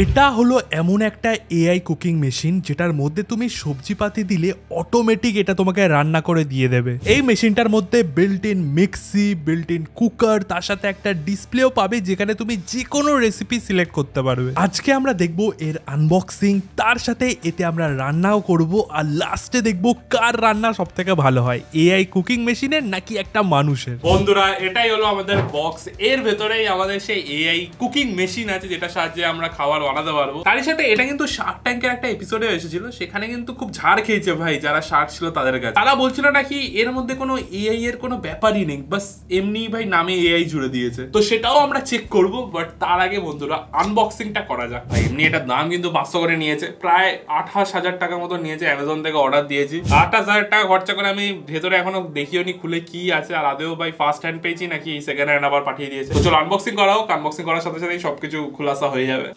এটা হলো এমন একটা এআই কুকিং মেশিন যেটার মধ্যে তুমি সবজিপাতি দিলে অটোমেটিক এটা তোমাকে রান্না করে দিয়ে দেবে। এই মেশিনটার মধ্যে built in mixie, built in cooker, তার সাথে একটা ডিসপ্লেও পাবে যেখানে তুমি যে কোনো রেসিপি সিলেক্ট করতে পারবে। আজকে আমরা দেখব এর আনবক্সিং, তার সাথে এতে আমরা রান্নাও করব, আর লাস্টে দেখব কার রান্না সব থেকে ভালো হয়, এআই কুকিং মেশিনের নাকি একটা মানুষের। বন্ধুরা, এটাই হলো আমাদের বক্স। এর ভেতরেই আমাদের সেই এআই কুকিং মেশিন আছে যেটা সাহায্যে আমরা খাবার বানাতে পারবো। তার সাথে এটা কিন্তু শার্ক ট্যাঙ্কের একটা এপিসোডে এসেছিল, সেখানে কিন্তু খুব ঝাড় খেয়েছে ভাই যারা শার্ক ছিল তাদের কাছে। তারা বলছিল নাকি এর মধ্যে কোনো এআই এর কোনো ব্যাপারই নেই, বাস এমনি ভাই নামে এআই জুড়ে দিয়েছে। তো সেটাও আমরা চেক করব, বাট তার আগে বন্ধুরা আনবক্সিংটা করা যাক। ভাই এমনি এটার দাম কিন্তু 500 করে নিয়েছে, প্রায় 28,000 টাকার মতো নিয়েছে। অ্যামাজন থেকে অর্ডার দিয়েছি, 28,000 টাকা খরচা করে আমি ভেতরে এখনো দেখিও নি খুলে কি আছে, আর আদেও ভাই ফার্স্ট হ্যান্ড পেয়েছি নাকি সেকেন্ড হ্যান্ড আবার পাঠিয়ে দিয়েছে। তো চলো আনবক্সিং করা হোক। আনবক্সিং করার সাথে সাথেই সবকিছু খুলাসা হয়ে যাবে।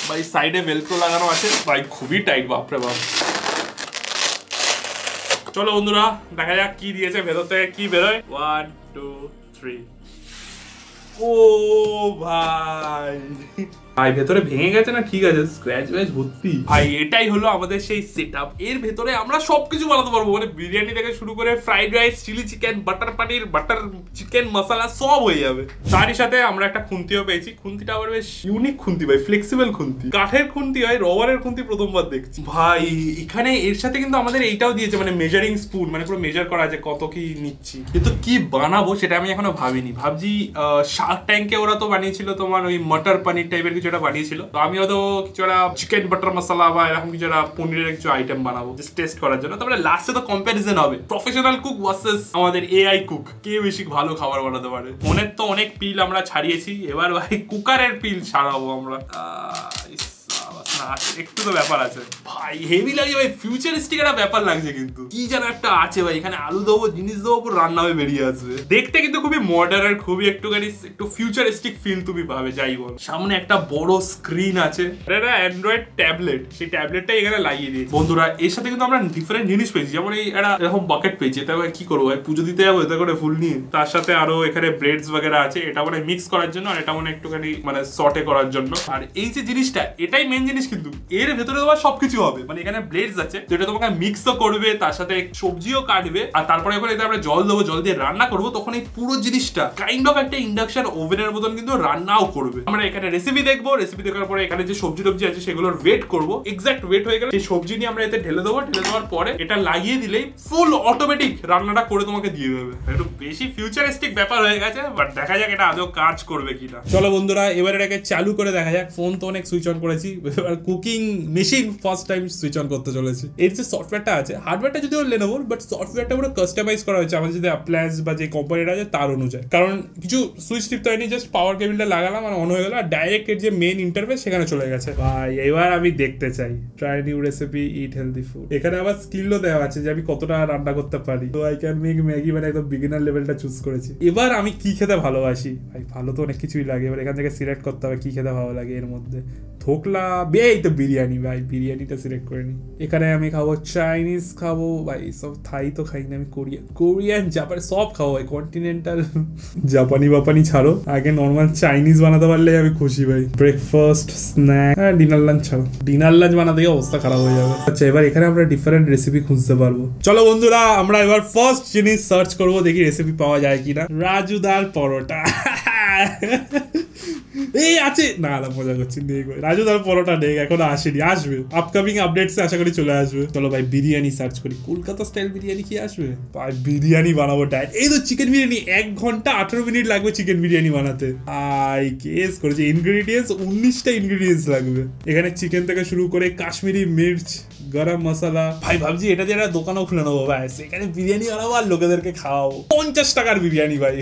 ভাই সাইডে ভেলক্রো লাগানো আছে, ভাই খুবই টাইট, বাপরে বাপ। চলো বন্ধুরা দেখা যাক কি দিয়েছে ভেতর থেকে, কি বেরোয়। 1 2 3। ও ভাই ভাই ভেতরে ভেঙে গেছে না ঠিক আছে, স্ক্র্যাচ ব্যাচ ভর্তি। ভাই এটাই হলো আমাদের সেই সেটআপ। এর ভেতরে আমরা সবকিছু বানাতে পারবো, মানে বিরিয়ানি থেকে শুরু করে fried rice, chilli chicken, butter paneer, butter chicken masala সব হয়ে যাবে। তারই সাথে আমরা একটা খুন্তিও পেয়েছি। খুন্তিটা আবার বেশ ইউনিক খুন্তি ভাই, ফ্লেক্সিবল খুন্তি, কাঠের খুন্তি হয়, রবারের খুন্তি প্রথমবার দেখছি ভাই। এখানে এর সাথে কিন্তু আমাদের এইটাও দিয়েছে, মানে মেজারিং স্পুন, মানে পুরো মেজার করা আছে কত কি নিচ্ছি। কিন্তু কি বানাবো সেটা আমি এখনো ভাবিনি। ভাবছি শার্ক ট্যাঙ্কে ওরা তো বানিয়েছিল তোমার ওই মটর পনির টাইপের কিছু একটা বানিয়েছিল, তো আমি হয়তো কিছু একটা চিকেন বাটার মশলা বা এরকম কিছু একটা পনিরের কিছু আইটেম বানাবো জাস্ট টেস্ট করার জন্য। তারপরে লাস্টে তো কম্প্যারিজন হবে, প্রফেশনাল কুক ভার্সেস আমাদের এআই কুক, কে বেশি ভালো খাবার বানাতে পারে। ফোনের তো অনেক পিল আমরা ছাড়িয়েছি, এবার ভাই কুকারের পিল ছাড়াবো আমরা। একটু তো ব্যাপার আছে ভাই, হেভি লাগে ভাই, ফিউচারিস্টিক একটা ব্যাপার লাগছে। কিন্তু কি যেন একটা আছে ভাই, এখানে আলু দেবো, জিনিস দেবো, পুরো রান্না হয়ে বেরিয়ে আসবে। দেখতে কিন্তু খুবই মডার্ন, খুবই একটুখানি একটু ফিউচারিস্টিক ফিল তুমি পাবে যাই বল। সামনে একটা বড় স্ক্রিন আছে, এটা অ্যান্ড্রয়েড ট্যাবলেট, সেই ট্যাবলেটটাই এখানে লাগিয়ে দিয়েছি। বন্ধুরা এর সাথে কিন্তু আমরা ডিফারেন্ট জিনিস পেয়েছি, যেমন এই একটা এরকম বাকেট পেয়েছি। এটা কি করবো ভাই, পুজো দিতে যাবো এতে করে ফুল নিয়ে। তার সাথে আরো এখানে ব্রেডস বাগেরা আছে, এটা মানে মিক্স করার জন্য, আর এটা মানে একটুখানি মানে সটে করার জন্য। আর এই যে জিনিসটা, এটাই মেন জিনিস। কিন্তু এর ভেতরে তোমার সবকিছু হবে, মানে এখানে ব্লেডস আছে যেটা তোমাকে মিক্সও করবে, তার সাথে সবজিও কাটবে, আর তারপরে যখন এতে আমরা জল দেবো, জল দিয়ে রান্না করবো, তখন এই পুরো জিনিসটা কাইন্ড অফ একটা ইন্ডাকশন ওভেনের মতন কিন্তু রান্নাও করবে। আমরা এখানে রেসিপি দেখবো, রেসিপি দেখার পরে এখানে যে সবজি টবজি আছে সেগুলোর ওয়েট করবো, এক্সাক্ট ওয়েট হয়ে গেলে সেই সবজি নিয়ে আমরা এতে ঢেলে দেবো। ঢেলে দেওয়ার পরে এটা লাগিয়ে দিলেই ফুল অটোমেটিক রান্নাটা করে তোমাকে দিয়ে দেবে। একটু বেশি ফিউচারিস্টিক ব্যাপার হয়ে গেছে, বাট দেখা যাক এটা আদৌ কাজ করবে কিনা। চলো বন্ধুরা এবার এটাকে চালু করে দেখা যাক। ফোন তো অনেক সুইচ অন করেছি, cooking machine first time switch on করতে চলেছে। এর যে সফটওয়্যারটা আছে, হার্ডওয়্যারটা যদিও লেনোভোর, বাট সফটওয়্যারটা পুরো কাস্টমাইজ করা হয়েছে আমাদের যদি অ্যাপ্লায়েন্স বা যে কোম্পানিটা আছে তার অনুযায়ী। কারণ কিছু সুইচ টিপতে হয়নি, জাস্ট পাওয়ার কেবলটা লাগালাম আর অন হয়ে গেল, আর ডাইরেক্ট এর যে মেন ইন্টারফেস সেখানে চলে গেছে। ভাই এবার আমি দেখতে চাই, ট্রাই নিউ রেসিপি, ইট হেলদি ফুড। এখানে আবার স্কিলও দেওয়া আছে যে আমি কতটা রান্না করতে পারি। তো আই ক্যান মেক ম্যাগি, মানে একদম বিগিনার লেভেলটা চুজ করেছি। এবার আমি কি খেতে ভালোবাসি, ভাই ভালো তো অনেক কিছুই লাগে, এবার এখান থেকে সিলেক্ট করতে হবে কি খেতে ভালো লাগে। এর মধ্যে ধোকলা, এই তো বিরিয়ানি, ভাই বিরিয়ানিটা সিলেক্ট করে নি। এখানে আমি খাবো চাইনিজ, খাবো ভাই সব, থাই তো খাই না আমি, কোরিয়ান, জাপানি সব খাবো ভাই, কন্টিনেন্টাল। জাপানি বাপানি ছাড়ো, আগে নর্মাল চাইনিজ বানাতে পারলে আমি খুশি ভাই। ব্রেকফাস্ট, স্ন্যাক, হ্যাঁ ডিনার লাঞ্চ ছাড়ো, ডিনার লাঞ্চ বানাতে গিয়ে অবস্থা খারাপ হয়ে যাবে। আচ্ছা এবার এখানে আমরা ডিফারেন্ট রেসিপি খুঁজতে পারবো। চলো বন্ধুরা আমরা এবার ফার্স্ট জিনিস সার্চ করবো, দেখি রেসিপি পাওয়া যায় কিনা। রাজুদার পরোটা এই আছে না, মজা করছি, নেই রাজুদার পরোটা নেই, এখনো আসেনি, আসবে আপকামিং আপডেটসে আশা করি চলে আসবে। চলো ভাই বিরিয়ানি সার্চ করি, কলকাতা স্টাইল বিরিয়ানি কি আসবে ভাই। বিরিয়ানি বানাবো ডাইরেক্ট, এই তো চিকেন বিরিয়ানি, 1 ঘন্টা 18 মিনিট লাগবে চিকেন বিরিয়ানি বানাতে। আই কেস করেছে, ইনগ্রেডিয়েন্টস 19টা ইনগ্রেডিয়েন্টস লাগবে। এখানে চিকেন থেকে শুরু করে কাশ্মীরি মির্চ, গরম মশলা। ভাই ভাবছি এটা দিয়ে একটা দোকানও খুলে নেবো ভাই, সেখানে বিরিয়ানি বানাবো আর লোকেদেরকে খাওয়াবো। 50 টাকার বিরিয়ানি ভাই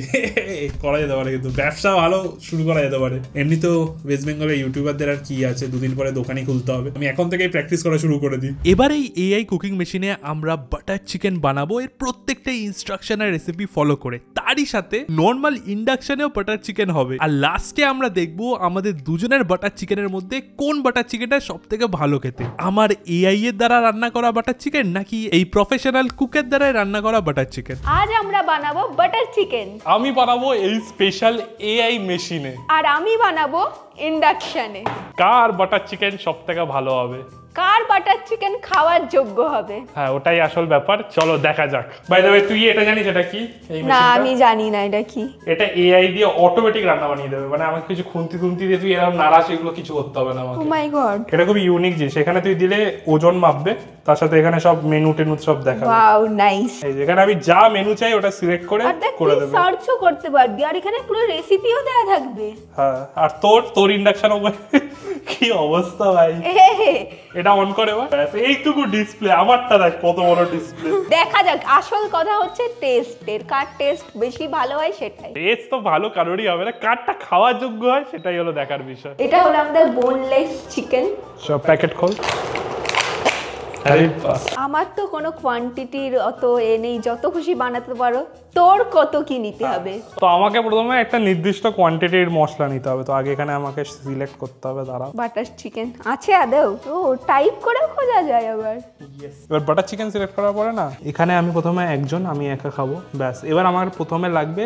করা যেতে পারে, কিন্তু ব্যবসা ভালো শুরু করা যেতে পারে। এমনি তো ওয়েস্ট বেঙ্গলের ইউটিউবারদের আর কি আছে, দুদিন পরে দোকানই খুলতে হবে। আমি এখন থেকেই প্র্যাকটিস করা শুরু করে দিই। এবার এই এআই কুকিং মেশিনে আমরা বাটার চিকেন বানাবো, এর প্রত্যেকটা ইনস্ট্রাকশন আর রেসিপি ফলো করে। তারই সাথে নর্মাল ইন্ডাকশনেও বাটার চিকেন হবে, আর লাস্টে আমরা দেখবো আমাদের দুজনের বাটার চিকেনের মধ্যে কোন বাটার চিকেনটা সব থেকে ভালো খেতে। আমার এআই এর মুরগির দ্বারা রান্না করা বাটার চিকেন নাকি এই প্রফেশনাল কুকের দ্বারা রান্না করা বাটার চিকেন? আজ আমরা বানাবো বাটার চিকেন। আমি বানাবো এই স্পেশাল এআই মেশিনে। আর আমি বানাবো ইন্ডাকশনে। কার বাটার চিকেন সব থেকে ভালো হবে? কার বাটার চিকেন খাওয়ার যোগ্য হবে? হ্যাঁ, ওটাই আসল ব্যাপার। চলো দেখা যাক। বাই দ্য ওয়ে, তুই এটা জানিস এটা কি? এই না, মেশিনটা? আমি জানি না এটা কি। এটা এআই দিয়ে অটোমেটিক রান্না বানিয়ে দেবে। মানে আমাকে কিছু খুন্তি দিয়ে তুই এরকম নাড়াস, এগুলো কিছু করতে হবে না ও আমাকে। মাই গড, এটা খুব ইউনিক জিনিস। এখানে তুই দিলে ওজন মাপবে, তার সাথে এখানে সব মেনু টেনু সব দেখাবে। Wow nice. এই যেখানে আমি যা মেনু চাই ওটা সিলেক্ট করে আর দেখ করে তুই দেবে। সার্চও করতে পারবি, আর এখানে পুরো রেসিপিও দেয়া থাকবে। হ্যাঁ, আর তোর ইন্ডাকশন কি অবস্থা ভাই। এটা অন করে ব্যাস এইটুকু ডিসপ্লে। আমারটা দেখ কত বড় ডিসপ্লে। দেখা যাক, আসল কথা হচ্ছে টেস্টের, কার টেস্ট বেশি ভালো হয় সেটাই। টেস্ট তো ভালো কারোরই হবে না, কারটা খাওয়ার যোগ্য হয় সেটাই হলো দেখার বিষয়। এটা হলো আমাদের বোনলেস চিকেন। সব প্যাকেট খোল। আমার তো কোনো কোয়ান্টিটির অত নেই, যত খুশি বানাতে পারো। তোর কত কি নিতে হবে? তো আমাকে প্রথমে একটা নির্দিষ্ট কোয়ান্টিটির মশলা নিতে হবে। তো আগে এখানে আমাকে সিলেক্ট করতে হবে। দাঁড়াও, বাটার চিকেন আছে আদৌ? ও টাইপ করে খোঁজা যায় আবার। এবার বাটার চিকেন সিলেক্ট করার পরে না, এখানে আমি প্রথমে আমি একা খাবো ব্যাস। এবার আমার প্রথমে লাগবে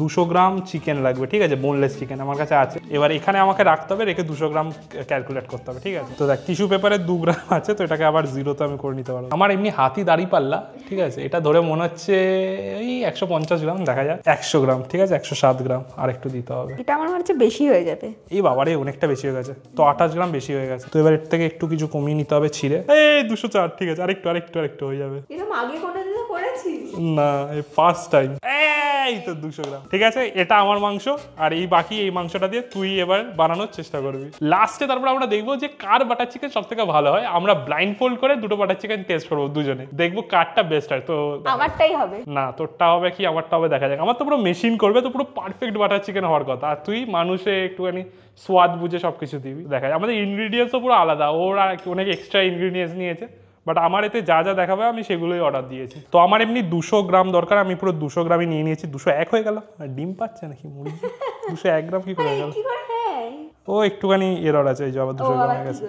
200 গ্রাম চিকেন লাগবে, ঠিক আছে? বোনলেস চিকেন আমার কাছে আছে। এবার এখানে আমাকে রাখতে হবে, রেখে 200 গ্রাম ক্যালকুলেট করতে হবে, ঠিক আছে? তো দেখ, টিস্যু পেপারে 2 গ্রাম আছে, তো এটাকে আবার জিরোতে আমি করে নিতে পারবো। আমার এমনি হাতি দাড়ি পাল্লা, ঠিক আছে? এটা ধরে মনে হচ্ছে এই 150 গ্রাম, দেখা যায় 100 গ্রাম, ঠিক আছে? 107 গ্রাম আর একটু দিতে হবে। এটা আমার মনে হচ্ছে বেশি হয়ে যাবে। এই বাবারে, অনেকটা বেশি হয়ে গেছে। তো 28 গ্রাম বেশি হয়ে গেছে। তো এবার এর থেকে একটু কিছু কমিয়ে নিতে হবে ছিঁড়ে। এই 204, ঠিক আছে? আরেকটু হয়ে যাবে। এরকম আগে কোনোদিন করেছিস? না, এই ফার্স্ট টাইম। এই তো 200 গ্রাম, ঠিক আছে? এটা আমার মাংস, আর এই বাকি এই মাংসটা দিয়ে তুই এবার বানানোর চেষ্টা করবি। লাস্টে তারপর আমরা দেখবো যে কার বাটার চিকেন সব থেকে ভালো হয়। আমরা ব্লাইন্ড ফোল্ড করে দুটো বাটার চিকেন টেস্ট করবো দুজনে, দেখবো কারটা বেস্ট হয়। তো আমারটাই হবে না, তোরটা হবে কি আমারটা হবে দেখা যাক। আমার তো পুরো মেশিন করবে, তো পুরো পারফেক্ট বাটার চিকেন হওয়ার কথা। আর তুই মানুষে একটুখানি স্বাদ বুঝে সবকিছু দিবি। দেখা যায় আমাদের ইনগ্রিডিয়েন্টসও পুরো আলাদা। ওরা অনেক এক্সট্রা ইনগ্রিডিয়েন্টস নিয়েছে, বাট আমার এতে যা যা দেখাবে আমি সেগুলোই অর্ডার দিয়েছি। তো আমার এমনি 200 গ্রাম দরকার, আমি পুরো 200 গ্রামই নিয়ে নিয়েছি। 201 হয়ে গেল। ডিম পাচ্ছে নাকি মুরগি? 201 গ্রাম কি করে হয়ে গেল? ও একটুখানি এরর আছে, এই যে আবার 200 গ্রাম হয়ে গেছে।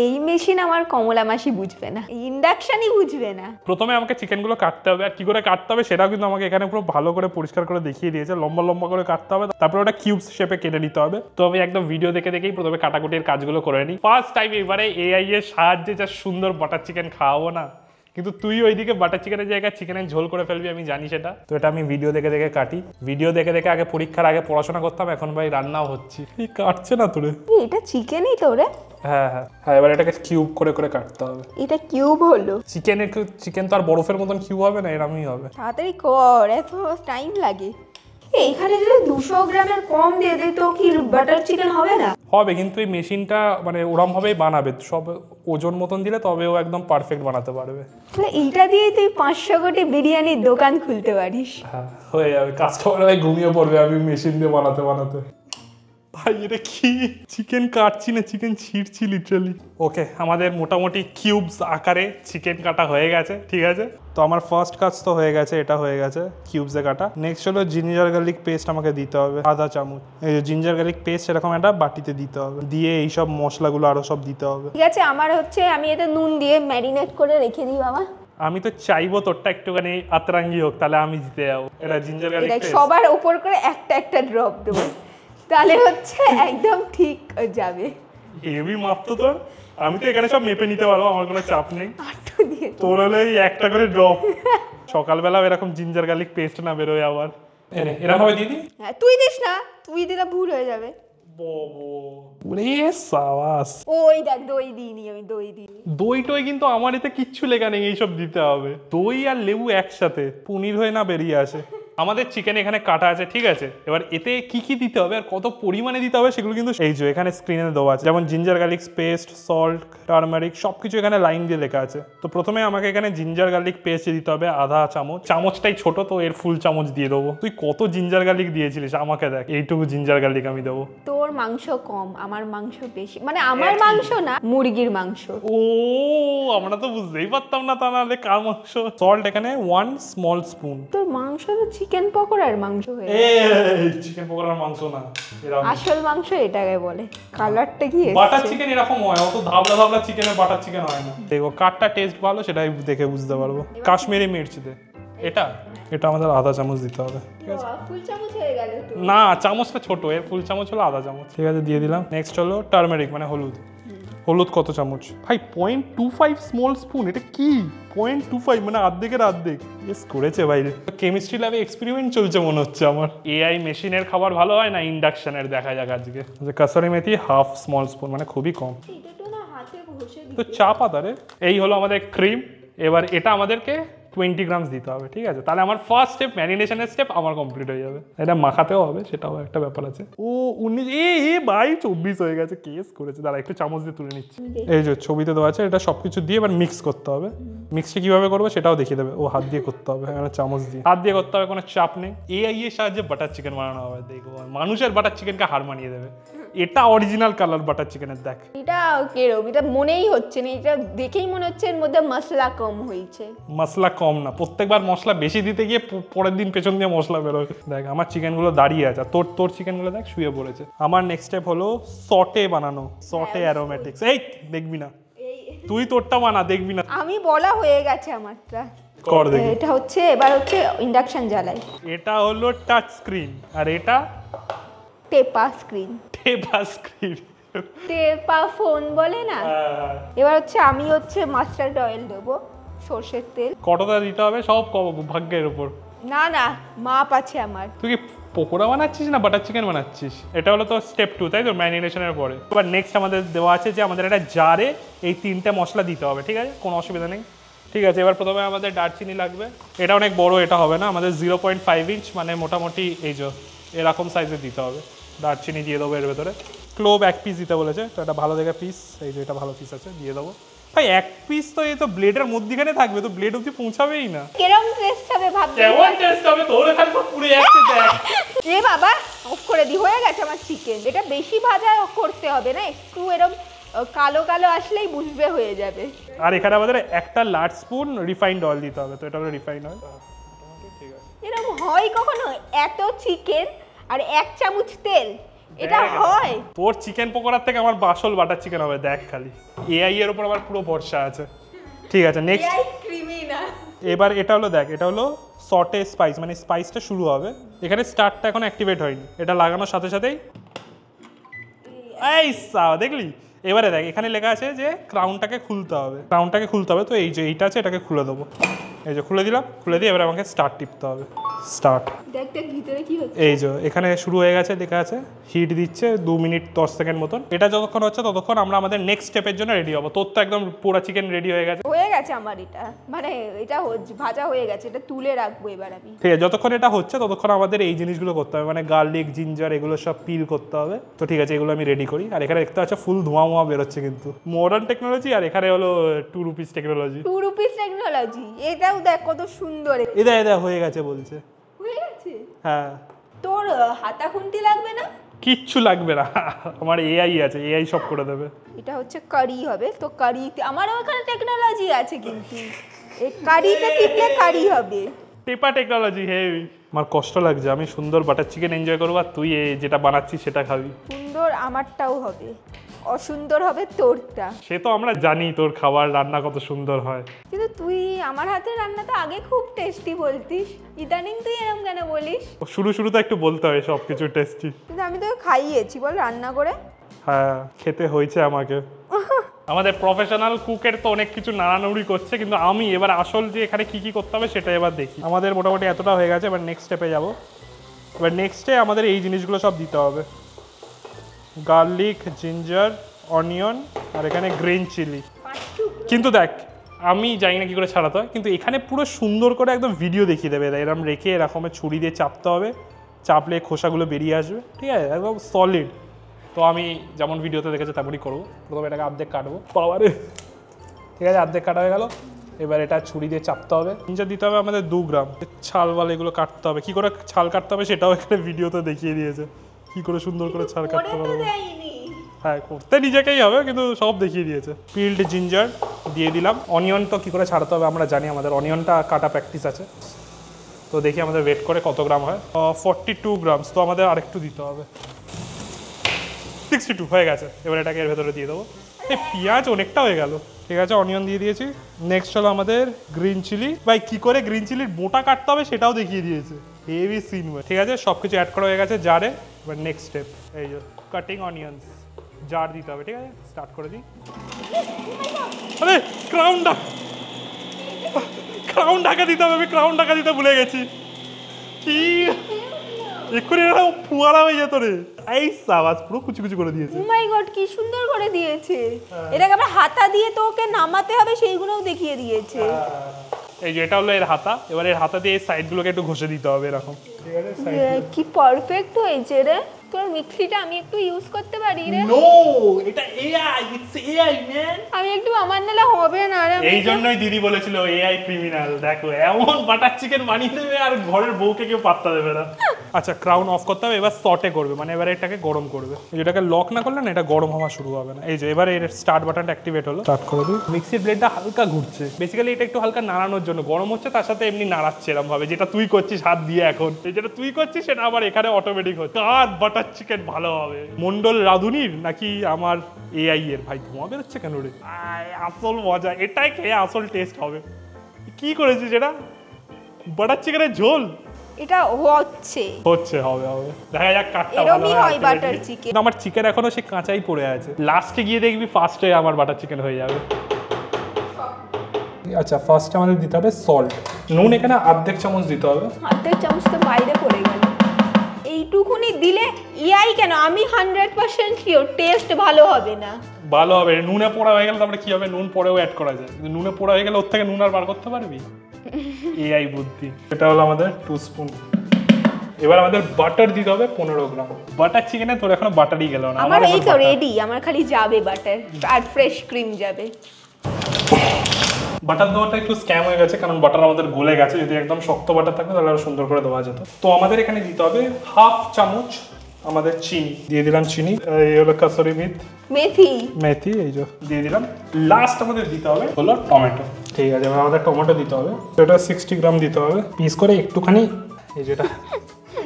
এই মেশিন আমার কমলা মাসি বুঝবে না, ইন্ডাকশনই বুঝবে না। প্রথমে আমাকে চিকেনগুলো কাটতে হবে, আর কি করে কাটতে হবে সেটাও কিন্তু আমাকে এখানে পুরো ভালো করে পরিষ্কার করে দেখিয়ে দিয়েছে। লম্বা লম্বা করে কাটতে হবে, তারপরে ওটা কিউবস শেপে কেটে নিতে হবে। তো আমি একদম ভিডিও দেখেই প্রথমে কাটাকুটির কাজগুলো করে নিই। ফার্স্ট টাইম এবারে এআই এর সাহায্যে যা সুন্দর বাটার চিকেন খাওয়াবো না, কিন্তু তুই ওইদিকে বাটার চিকেনের জায়গায় চিকেনের ঝোল করে ফেলবি, আমি জানি সেটা। তো এটা আমি ভিডিও দেখে কাটি। ভিডিও দেখে আগে পরীক্ষার আগে পড়াশোনা করতাম, এখন ভাই রান্নাও হচ্ছে। এই কাটছে না তোরে? এটা চিকেনই তো রে। হ্যাঁ, এবার এটাকে কিউব করে কাটতে হবে। এটা কিউব হলো? চিকেন তো আর বরফের মতন কিউব হবে না, এরকমই হবে। তাড়াতাড়ি কর, এত টাইম লাগে। এখানে যদি 200 গ্রামের কম দিয়ে দিই তো কি বাটার চিকেন হবে না? হবে, কিন্তু এই মেশিনটা মানে ওরম ভাবেই বানাবে, সব ওজন মতন দিলে তবে ও একদম পারফেক্ট বানাতে পারবে। তাহলে এইটা দিয়ে তুই 500 কোটি বিরিয়ানির দোকান খুলতে পারিস। হ্যাঁ, হয়ে যাবে। কাস্টমার ভাই ঘুমিয়ে পড়বে আমি মেশিন দিয়ে বানাতে। ভাই এটা কি? চিকেন কাটছি না, চিকেন ছিঁড়ছি লিটারালি। ওকে, আমাদের মোটামুটি কিউবস আকারে চিকেন কাটা হয়ে গেছে, ঠিক আছে? তো আমার ফার্স্ট কাজ তো হয়ে গেছে, এটা হয়ে গেছে কিউবসে কাটা। নেক্সট হলো জিঞ্জার গার্লিক পেস্ট আমাকে দিতে হবে আধা চামচ। এই যে জিঞ্জার গার্লিক পেস্ট এরকম একটা বাটিতে দিতে হবে, দিয়ে এইসব মশলাগুলো আরো সব দিতে হবে। ঠিক আছে, আমার হচ্ছে আমি এটা নুন দিয়ে ম্যারিনেট করে রেখে দিই বাবা। আমি তো চাইবো তোরটা একটুখানি আতরাঙ্গি হোক, তাহলে আমি জিতে যাবো। এটা জিঞ্জার গার্লিক পেস্ট সবার উপর করে একটা ড্রপ দেবো, তাহলে হচ্ছে একদম ঠিক যাবে। হেভি মাপ তো তোর। আমি তো এখানে সব মেপে নিতে পারবো, আমার কোনো চাপ নেই। তোর হলে একটা করে ড্রপ। সকালবেলা এরকম জিঞ্জার গার্লিক পেস্ট না বেরোয় আবার। এরকম ভাবে দিদি? হ্যাঁ, তুই দিস না, তুই দিলে ভুল হয়ে যাবে। ওই দেখ, দই দিইনি আমি, দই টই কিন্তু আমার এতে কিচ্ছু লেখা নেই এইসব দিতে হবে। দই আর লেবু একসাথে পনির হয়ে না বেরিয়ে আসে। আমাদের চিকেন এখানে কাটা আছে, ঠিক আছে? এবার এতে কি কি দিতে হবে আর কত পরিমাণে দিতে হবে সেগুলো কিন্তু এই যে এখানে স্ক্রিনে দেওয়া আছে। যেমন ginger garlic paste, salt, turmeric সবকিছু এখানে লাইন দিয়ে লেখা আছে। তো প্রথমে আমাকে এখানে জিঞ্জার গার্লিক পেস্ট দিতে হবে আধা চামচ। চামচটাই ছোট, তো এর ফুল চামচ দিয়ে দেবো। তুই কত জিঞ্জার গার্লিক দিয়েছিলিস আমাকে দেখ, এইটুকু জিঞ্জার গার্লিক আমি দেবো। তোর মাংস কম, আমার মাংস বেশি। মানে আমার মাংস না, মুরগির মাংস। ও, আমরা তো বুঝতেই পারতাম না তা নাহলে কার মাংস। সল্ট এখানে 1 স্মল স্পুন। তোর মাংস তো চিকেন পকোড়ার মাংস হয়ে এই চিকেন পকোড়ার মাংস না, এরকম আসল মাংস এটাকে বলে। কালারটা কি বাটার চিকেন এরকম হয়, অত ধাবলা ধাবলা চিকেনের বাটার চিকেন হয় না। দেখো কারটা টেস্ট ভালো সেটাই দেখে বুঝতে পারবো। কাশ্মীরি মির্চ দে, এটা এটা আমাদের আধা চামচ দিতে হবে, ঠিক আছে? ফুল চামচ হয়ে গেল তো। না চামচটা ছোট, এর ফুল চামচ হলো আধা চামচ, ঠিক আছে দিয়ে দিলাম। নেক্সট হলো টার্মেরিক মানে হলুদ। হলুদ কত চামচ ভাই? 0.25 স্মল স্পুন। এটা কি 0.25 মানে অর্ধেকের অর্ধেক? ইয়েস করেছে ভাই। কেমিস্ট্রি ল্যাবে এক্সপেরিমেন্ট চলছে মনে হচ্ছে আমার। এআই মেশিনের খাবার ভালো হয় না ইন্ডাকশনের? দেখা যাক আজকে। যে কাসুরি মেথি হাফ স্মল স্পুন মানে খুবই কম। এটা তো না হাতে ঘষে তো চা পাতা রে। এই হলো আমাদের ক্রিম। এবার এটা আমাদেরকে 20 গ্রামস দিতে হবে, ঠিক আছে? তাহলে আমার ফার্স্ট স্টেপ ম্যারিনেশনের স্টেপ আমার কমপ্লিট হয়ে যাবে। এটা মাখাতেও হবে, সেটাও একটা ব্যাপার আছে। ও 19 এ ভাই 24 হয়ে গেছে, কেস করেছে। দাঁড়া একটু চামচ দিয়ে তুলে নিচ্ছি। এই যে ছবিতে দেওয়া আছে, এটা সবকিছু দিয়ে এবার মিক্স করতে হবে। মিক্সটা কিভাবে করবো সেটাও দেখিয়ে দেবে। ও হাত দিয়ে করতে হবে, এখানে চামচ দিয়ে হাত দিয়ে করতে হবে, কোনো চাপ নেই। এআই এর সাহায্যে বাটার চিকেন বানানো হবে। দেখবো মানুষের বাটার চিকেনকে হার মানিয়ে দেবে। এটা অরিজিনাল কালার বাটার চিকেনের। দেখ এটা কেরম, এটা মনেই হচ্ছে না, এটা দেখেই মনে হচ্ছে এর মধ্যে মশলা কম হয়েছে। মশলা কম না, প্রত্যেকবার মশলা বেশি দিতে গিয়ে পরের দিন পেছন দিয়ে মশলা বেরোয়। দেখ আমার চিকেনগুলো দাঁড়িয়ে আছে, তোর চিকেনগুলো দেখ শুয়ে পড়েছে। আমার নেক্সট স্টেপ হলো সটে বানানো, সটে অ্যারোমেটিক্স। এই দেখবি না, তুই তোরটা বানা, দেখবি না। আমি বলা হয়ে গেছে আমারটা। কর দেখি। এটা হচ্ছে এবার হচ্ছে ইন্ডাকশন জ্বালাই। এটা হলো টাচ স্ক্রিন আর এটা টেপা স্ক্রিন। টেপা স্ক্রিন, টেপা ফোন বলে না। এবার হচ্ছে আমি মাস্টার্ড অয়েল দেবো, সর্ষের তেল। কতটা দিতে হবে সব ভাগ্যের উপর। না না মাপ আছে আমার। তুই কি পকোড়া বানাচ্ছিস না বাটার চিকেন বানাচ্ছিস? এটা হলো তো স্টেপ 2, তাই তো, ম্যারিনেশনের পরে। এবার নেক্সট আমাদের দেওয়া আছে যে আমাদের একটা জারে এই 3টে মশলা দিতে হবে, ঠিক আছে? কোনো অসুবিধা নেই, ঠিক আছে। এবার প্রথমে আমাদের দারচিনি লাগবে। এটা অনেক বড়, এটা হবে না আমাদের। 0.5 ইঞ্চ মানে মোটামুটি এই যে এরকম সাইজের দিতে হবে। দারচিনি দিয়ে দেবো এর ভেতরে। ক্লোভ 1 পিস দিতে বলেছে, তো এটা ভালো দেখে পিস, এই যে এটা ভালো পিস আছে, দিয়ে দেবো। ভাই 1 পিস তো এই তো ব্লেডের মধ্যখানে থাকবে, তো ব্লেড অবধি পৌঁছাবেই না। কেরম টেস্ট হবে ভাবছি। কেমন টেস্ট হবে? তোর এখানে তো পুড়ে যাচ্ছে দেখ। এ বাবা অফ করে দি, হয়ে গেছে আমার চিকেন। এটা বেশি ভাজা করতে হবে না, একটু এরকম কালো কালো আসলেই বুঝবে হয়ে যাবে। আর এখানে আমাদের একটা লার্জ স্পুন রিফাইন্ড অয়েল দিতে হবে, তো এটা হলো রিফাইন্ড অয়েল। এরকম হয় কখনো? এত চিকেন আর 1 চামচ তেল, এটা হয়? তোর চিকেন পকোড়ার থেকে আমার বাসল বাটার চিকেন হবে, দেখ খালি। এআই এর উপর আমার পুরো ভরসা আছে, ঠিক আছে। নেক্সট ক্রিমি না। এবার এটা হলো দেখ, এটা হলো সটে স্পাইস, মানে স্পাইসটা শুরু হবে। এখানে স্টার্টটা এখন অ্যাক্টিভেট হয়নি, এটা লাগানোর সাথে সাথেই এই দেখলি। এবারে দেখ এখানে লেখা আছে যে ক্রাউনটাকে খুলতে হবে, ক্রাউনটাকে খুলতে হবে। তো এই যে এইটা আছে, এটাকে খুলে দেবো। এই যে খুলে দিলাম, খুলে দিয়ে এবার আমাকে স্টার্ট টিপতে হবে। স্টার্ট। দেখ দেখ ভিতরে কি হচ্ছে। এই যে এখানে শুরু হয়ে গেছে, লেখা আছে হিট দিচ্ছে 2 মিনিট 10 সেকেন্ড মতন। এটা যতক্ষণ হচ্ছে ততক্ষণ আমরা আমাদের নেক্সট স্টেপের জন্য রেডি হবো। তোর তো একদম পুরো চিকেন রেডি হয়ে গেছে। হয়ে গেছে আমার এটা, মানে এটা ভাজা হয়ে গেছে, এটা তুলে রাখবো এবার আমি। ঠিক আছে, যতক্ষণ এটা হচ্ছে ততক্ষণ আমাদের এই জিনিসগুলো করতে হবে, মানে গার্লিক জিঞ্জার এগুলো সব পিল করতে হবে। তো ঠিক আছে, এগুলো আমি রেডি করি। আর এখানে দেখতে পাচ্ছ ফুল ধোঁয়া মোয়া বেরোচ্ছে, কিন্তু মডার্ন টেকনোলজি। আর এখানে হলো 2 রুপিস টেকনোলজি। 2 রুপিস টেকনোলজি, এটাও দেখ কত সুন্দর। এটা হয়ে গেছে বলছে। হয়ে গেছে? হ্যাঁ। তোর হাতা খুন্তি লাগবে না? কিচ্ছু লাগবে না, আমার এআই আছে, এআই সব করে দেবে। এটা হচ্ছে কারি হবে, তো কারি আমারও ওখানে টেকনোলজি আছে, কিন্তু এই কারিতে টিপলে কারি হবে। টেপা টেকনোলজি হেভি। আমার কষ্ট লাগছে, আমি সুন্দর বাটার চিকেন এনজয় করবো আর তুই যেটা বানাচ্ছিস সেটা খাবি। সুন্দর আমারটাও হবে, অসুন্দর হবে তোরটা। সে তো আমরা জানি তোর খাবার রান্না কত সুন্দর হয়, কিন্তু তুই আমার হাতের রান্না তো আগে খুব টেস্টি বলতিস, ইদানিং তুই এরকম কেন বলিস? শুরুতে একটু বলতে হয় সব কিছু টেস্টি। কিন্তু আমি তোকে খাইয়েছি বল রান্না করে। হ্যাঁ খেতে হয়েছে আমাকে। আমাদের প্রফেশনাল কুকের তো অনেক কিছু নাড়ানুড়ি করছে, কিন্তু আমি এবার আসল যে এখানে কি কি করতে হবে সেটা এবার দেখি। আমাদের মোটামুটি এতটা হয়ে গেছে, এবার নেক্সট স্টেপে যাব। এবার নেক্সটে আমাদের এই জিনিসগুলো সব দিতে হবে, গার্লিক, জিঞ্জার, অনিয়ন আর এখানে গ্রিন চিলি। কিন্তু দেখ আমি জানি না কি করে ছাড়াতে হয়, কিন্তু এখানে পুরো সুন্দর করে একদম ভিডিও দেখিয়ে দেবে। এরকম রেখে এরকম ছুরি দিয়ে চাপতে হবে, চাপলে খোসাগুলো বেরিয়ে আসবে, ঠিক আছে, একদম সলিড। তো আমি যেমন ভিডিওতে দেখেছি তেমনই করবো। প্রথমে এটাকে অর্ধেক কাটবো, পাওয়ারে, ঠিক আছে, অর্ধেক কাটা হয়ে গেল। এবার এটা ছুরি দিয়ে চাপতে হবে। জিঞ্জার দিতে হবে আমাদের 2 গ্রাম। ছালওয়াল এগুলো কাটতে হবে, কী করে ছাল কাটতে হবে সেটাও এখানে ভিডিওতে দেখিয়ে দিয়েছে, কী করে সুন্দর করে ছাল কাটতে হবে। হ্যাঁ করতে নিজেকেই হবে, কিন্তু সব দেখিয়ে দিয়েছে। পিল্ড জিঞ্জার দিয়ে দিলাম। অনিয়ন তো কী করে ছাড়াতে হবে আমরা জানি, আমাদের অনিয়নটা কাটা প্র্যাকটিস আছে। তো দেখি আমাদের ওয়েট করে কত গ্রাম হয়। 42 গ্রামস, তো আমাদের আরেকটু দিতে হবে। 62 হয়ে গেছে। এবার এটাকে এর ভেতরে দিয়ে দেবো। এই পেঁয়াজ অনেকটা হয়ে গেল। ঠিক আছে, অনিয়ন দিয়ে দিয়েছি। নেক্সট হলো আমাদের গ্রিন চিলি। ভাই কি করে গ্রিন চিলির বোটা কাটতে হবে সেটাও দেখিয়ে দিয়েছে, হেভি সিন। ঠিক আছে, সব কিছু অ্যাড করা হয়ে গেছে জারে। এবার নেক্সট স্টেপ এই যে কাটিং অনিয়ন্স, জার দিতে হবে। ঠিক আছে, স্টার্ট করে দিই। আরে ক্রাউন ঢাকা দিতে হবে, আমি ক্রাউন ঢাকা দিতে ভুলে গেছি। কি এক্ষুনি ফুয়ারা হয়ে যেত রে। এই সাবাস, পুরো কুচি কুচি করে দিয়েছে। ও মাই গড, কি সুন্দর করে দিয়েছে। এটাকে আবার হাতা দিয়ে তো ওকে নামাতে হবে, সেইগুলোও দেখিয়ে দিয়েছে। এই যে এটা হলো এর হাতা। এবার এর হাতা দিয়ে এই সাইডগুলোকে একটু ঘষে দিতে হবে এরকম। ঠিক আছে, কি পারফেক্ট হয়েছে রে। তোর মিক্সিটা আমি একটু ইউজ করতে পারি রে? নো, এটা এআই, ইটস এআই ম্যান। আমি একটু, আমার নালে হবে না রে। এই জন্যই দিদি বলেছিল এআই ক্রিমিনাল। দেখো এমন বাটার চিকেন বানিয়ে দেবে আর ঘরের বউকে কেউ পাত্তা দেবে না। আচ্ছা, ক্রাউন অফ করতে হবে। এবার সটে করবে, মানে এবার এটাকে গরম করবে। যেটাকে লক না করলে না এটা গরম হওয়া শুরু হবে না। এই যে এবার এর স্টার্ট বাটনটা অ্যাক্টিভেট হলো। স্টার্ট করে দিই। মিক্সির ব্লেডটা হালকা ঘুরছে, বেসিক্যালি এটা একটু হালকা নাড়ানোর জন্য। গরম হচ্ছে তার সাথে এমনি নাড়াচ্ছে এরকম ভাবে, যেটা তুই করছিস হাত দিয়ে এখন। এই যেটা তুই করছিস সেটা আবার এখানে অটোমেটিক হচ্ছে। কার বাটার চিকেন ভালো হবে, মন্ডল রাঁধুনির নাকি আমার এআই এর? ভাই ধোঁয়া বেরোচ্ছে কেন রে? আসল মজা এটাই, খেয়ে আসল টেস্ট হবে। কি করেছিস এটা? বাটার চিকেনের ঝোল এটা হচ্ছে হবে দেখা যাক কাটটা ভালো এরকমই হয় বাটার চিকেন। আমার চিকেন এখনো সে কাঁচাই পড়ে আছে। লাস্টে গিয়ে দেখবি ফার্স্টে আমার বাটার চিকেন হয়ে যাবে। আচ্ছা, ফার্স্টে আমাদের দিতে হবে সল্ট। নুন এখানে অর্ধেক চামচ দিতে হবে। অর্ধেক চামচ তো বাইরে পড়ে গেল। এইটুকুনি দিলে ইয়াই কেন, আমি 100% শিওর টেস্ট ভালো হবে না। ভালো হবে, নুনে পোড়া হয়ে গেলে তারপরে কি হবে? নুন পরেও অ্যাড করা যায়, কিন্তু নুনে পোড়া হয়ে গেলে ওর থেকে নুন আর বার করতে পারবি? এআই বুদ্ধি। এটা হলো আমাদের 2 স্পুন। এবার আমাদের বাটার দিতে হবে 15 গ্রাম। বাটার চিকেনে তোর এখনো বাটারই গেল না। আমার এই তো রেডি, আমার খালি যাবে বাটার আর ফ্রেশ ক্রিম যাবে। বাটার দেওয়াটা একটু স্ক্যাম হয়ে গেছে, কারণ বাটার আমাদের গলে গেছে। যদি একদম শক্ত বাটার থাকতো তাহলে আরো সুন্দর করে দেওয়া যেত। তো আমাদের এখানে দিতে হবে হাফ চামচ আমাদের চিনি। দিয়ে দিলাম চিনি। এই হলো কাসুরি মেথি এই যে দিয়ে দিলাম। লাস্ট আমাদের দিতে হবে হলো টমেটো। ঠিক আছে, এবার আমাদের টমেটো দিতে হবে। এটা 60 গ্রাম দিতে হবে পিস করে একটুখানি। এই যেটা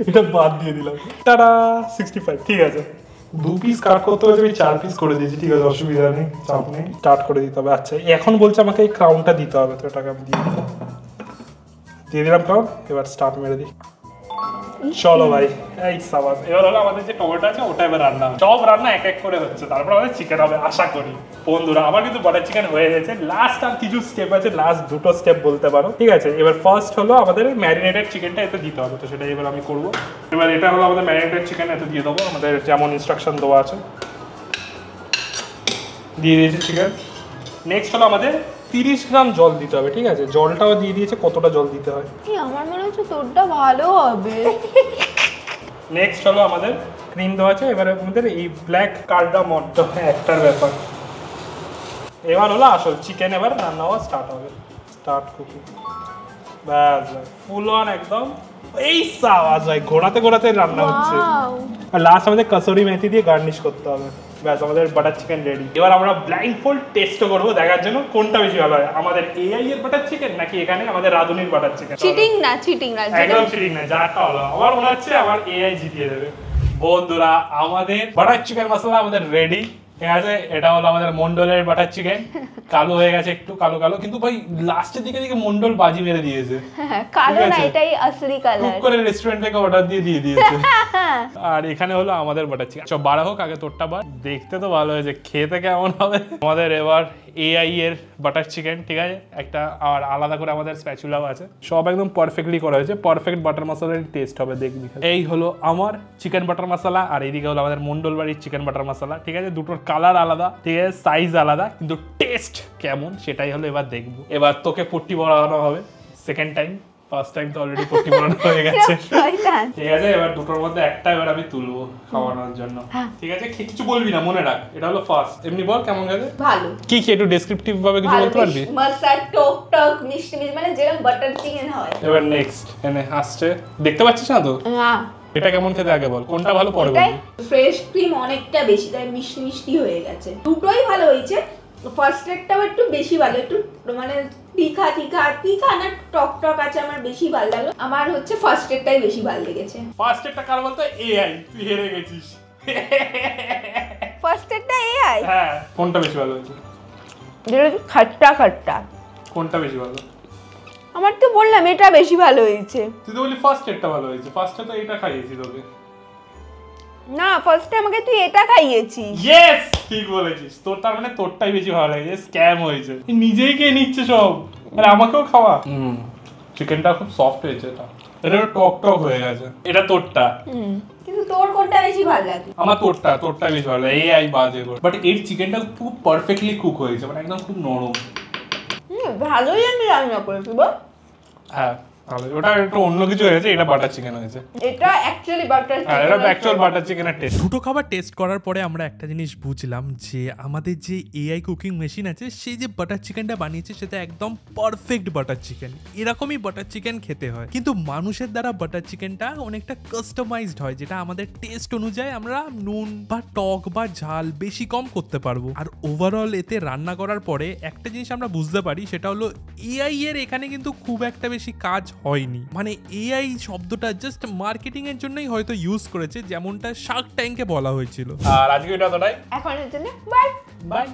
এটা বাদ দিয়ে দিলাম। টাটা 65। ঠিক আছে, 2 পিস কাট করতে হবে, 4 পিস করে দিয়েছি। ঠিক আছে, অসুবিধা নেই, চাপ নেই। কাট করে দিতে হবে। আচ্ছা, এখন বলছে আমাকে এই ক্রাউনটা দিতে হবে, তো এটাকে আমি দিয়ে দিলাম ক্রাউন। এবার স্টার্ট মেরে দিই। চলো ভাই, এই সাবাস। এবার হলো আমাদের যে টমেটো আছে ওটা এবার রান্না হবে। সব রান্না এক এক করে হচ্ছে, তারপর আমাদের চিকেন হবে আশা করি। বন্ধুরা, আমার কিন্তু বাটার চিকেন হয়ে গেছে। লাস্ট আর কিছু স্টেপ আছে, লাস্ট 2টো স্টেপ বলতে পারো। ঠিক আছে, এবার ফার্স্ট হলো আমাদের ম্যারিনেটেড চিকেনটা এতে দিতে হবে, তো সেটা এবার আমি করবো। এবার এটা হলো আমাদের ম্যারিনেটেড চিকেন, এতে দিয়ে দেবো। আমাদের যেমন ইনস্ট্রাকশন দেওয়া আছে দিয়ে দিয়েছি চিকেন। নেক্সট হলো আমাদের 30 গ্রাম জল দিতে হবে। ঠিক আছে, জলটাও দিয়ে দিয়েছে, কতটা জল দিতে হয়। আমার মনে হচ্ছে তোরটা ভালো হবে। নেক্সট হলো আমাদের ক্রিম দেওয়া আছে। এবারে আমাদের এই ব্ল্যাক কার্ডামন, তো একটার ব্যাপার। এবার হলো আসল চিকেন, এবার রান্না হওয়া স্টার্ট হবে। Start cooking. ব্যাস ফুল অন একদম। এই সাওয়াজ ভাই, ঘোরাতে ঘোরাতে রান্না হচ্ছে। আর লাস্ট আমাদের কাসুরি মেথি দিয়ে গার্নিশ করতে হবে। ব্যাস, আমাদের বাটার চিকেন রেডি। এবার আমরা ব্লাইন্ডফোল্ড টেস্টও করবো, দেখার জন্য কোনটা বেশি ভালো হয়, আমাদের এআই এর বাটার চিকেন নাকি এখানে আমাদের রাঁধুনির বাটার চিকেন। চিটিং না একদম চিটিং না, যারটা হলো আমার মনে হচ্ছে আমার এআই জিতিয়ে দেবে। বন্ধুরা, আমাদের বাটার চিকেন মশলা আমাদের রেডি। ঠিক আছে, এটা হলো আমাদের মন্ডলের বাটার চিকেন। কালো হয়ে গেছে একটু, কালো কালো, কিন্তু ভাই লাস্টের দিকে দিকে মন্ডল বাজি মেরে দিয়েছে। কালো না, এটাই আসলি কালার। টুক করে রেস্টুরেন্ট থেকে অর্ডার দিয়ে দিয়েছে। আর এখানে হলো আমাদের বাটার চিকেন। সব বাড়া হোক, আগে তোরটা বার। দেখতে তো ভালো হয়েছে, খেতে কেমন হবে? আমাদের এবার এআই এর বাটার চিকেন। ঠিক আছে, একটা আর আলাদা করে আমাদের স্প্যাচুলাও আছে। সব একদম পারফেক্টলি করা হয়েছে, পারফেক্ট বাটার মশলার টেস্ট হবে, দেখবি। এই হলো আমার চিকেন বাটার মশলা, আর এইদিকে হলো আমাদের মন্ডল বাড়ির চিকেন বাটার মশলা। ঠিক আছে, দুটোর কালার আলাদা, ঠিক আছে, সাইজ আলাদা, কিন্তু টেস্ট কেমন সেটাই হলো এবার দেখবো। এবার তোকে পট্টি পরানো হবে সেকেন্ড টাইম। ফার্স্ট টাইম তো অলরেডি পট্টি পরানো হয়ে গেছে। ঠিক আছে, এবার দুটোর মধ্যে একটা এবার আমি তুলবো খাওয়ানোর জন্য। ঠিক আছে, কিছু বলবি না, মনে রাখ এটা হলো ফার্স্ট। এমনি বল কেমন গেছে? ভালো। কি একটু ডেসক্রিপটিভ ভাবে কিছু বলতে পারবি? মশলা টক টক মিষ্টি মিষ্টি, মানে যেরকম বাটার চিকেন হয়। এবার নেক্সট এনে আসছে, দেখতে পাচ্ছিস না তো? হ্যাঁ। এটা কেমন খেতে আগে বল, কোনটা ভালো পরে বলবি। ফ্রেশ ক্রিম অনেকটা বেশি, তাই মিষ্টি মিষ্টি হয়ে গেছে। দুটোই ভালো হয়েছে, ফার্স্ট এডটাও একটু বেশি ভালো, একটু মানে তীখা না টক টক আছে, আমার বেশি ভালো লাগলো। আমার হচ্ছে ফার্স্ট এডটাই বেশি ভালো লেগেছে। ফার্স্ট এডটা কার বলতো? এআই। তুই হেরে গেছিস। ফার্স্ট এডটা এআই? হ্যাঁ। কোনটা বেশি ভালো হয়েছে? যেটা খাট্টা। কোনটা বেশি ভালো? আমার তো বললাম এটা বেশি ভালো হয়েছে। তুই তো বলি ফার্স্ট এডটা ভালো হয়েছে। ফার্স্টে তো এটা খাইয়েছি তোকে। না, ফার্স্টে আমাকে তুই এটা খাইয়েছিস। ইয়েস, ঠিক বলেছিস। তোর তার মানে তোরটাই বেশি ভালো লেগেছে। স্ক্যাম হয়েছে, নিজেই কে নিচ্ছে সব, আর আমাকেও খাওয়া। চিকেনটা খুব সফট হয়েছে, এটা টক টক হয়ে গেছে। এটা তোরটা। কিন্তু তোর কোনটা বেশি ভালো লাগে? আমার তোরটা বেশি ভালো লাগে। এই বাজে করে, বাট এর চিকেনটা খুব পারফেক্টলি কুক হয়েছে, মানে একদম খুব নরম। ভালোই আমি রান্না করেছি বল। হ্যাঁ, ওটা একটু অন্য কিছু হয়েছে, এটা বাটার চিকেন হয়েছে। এটা অ্যাকচুয়ালি বাটার চিকেন। এটা অ্যাকচুয়াল বাটার চিকেনের টেস্ট। দুটো খাবার টেস্ট করার পরে আমরা একটা জিনিস বুঝলাম যে আমাদের যে এআই কুকিং মেশিন আছে, সে যে বাটার চিকেনটা বানিয়েছে সেটা একদম পারফেক্ট বাটার চিকেন। এরকমই বাটার চিকেন খেতে হয়, কিন্তু মানুষের দ্বারা বাটার চিকেনটা অনেকটা কাস্টমাইজড হয়, যেটা আমাদের টেস্ট অনুযায়ী আমরা নুন বা টক বা ঝাল বেশি কম করতে পারবো। আর ওভারঅল এতে রান্না করার পরে একটা জিনিস আমরা বুঝতে পারি, সেটা হলো এআই এর এখানে কিন্তু খুব একটা বেশি কাজ হয়নি। মানে এআই শব্দটা জাস্ট মার্কেটিং এর জন্যই হয়তো ইউজ করেছে, যেমনটা শার্ক ট্যাঙ্কে বলা হয়েছিল। আর আজকে এটা তোটাই। এখন এর জন্য বাই বাই।